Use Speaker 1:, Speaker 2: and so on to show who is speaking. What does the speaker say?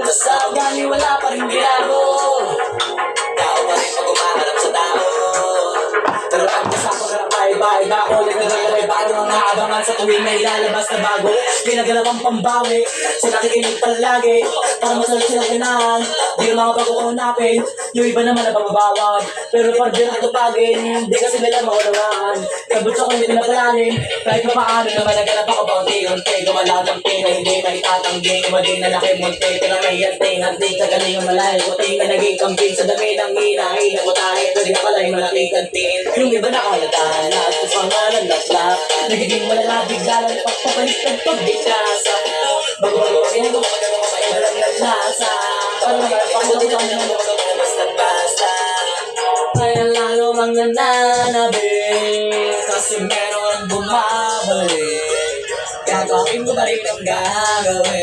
Speaker 1: Basta ugali wala pa rin binago. Tao pa rin pag umaharap sa tao. Pero pag nasa pagharap ay iba-iba ako. Nagdadagay paano ang naabangan sa tuwing na ilalabas na bago. Pinagalawang pambawi, sa nakikinig palagi. Para masalit silang ganahan, di yung mga pag-uunapin. Yung iba naman na pababawag, pero pag di natupagin, di kasi nila maunawaan. Kabutsa ko yung pinapalalim, kahit pa paano naman naganap ako paunti-unti. Gumalaw ng pina, hindi may tatanggi. Umaling na nakimunti, pero may yanting. Handi sa galing ang malay, kuting na naging kambing. Sa dami ng hinahin, ako tayo, pwede na pala'y malaking kantiin. Yung iba na kalatahan, at sa mga nalaslap. Nagiging malala, bigla lang pagpapalik ng pagbigkasa. Bago-bago kasi nang gumagano ka pa iba lang naglasa. Parang naman pakulang ka na basta-basta. Kaya lalo mang nananabing, kasi meron bumabalik. Gagawin ko ba rin ang gagawin?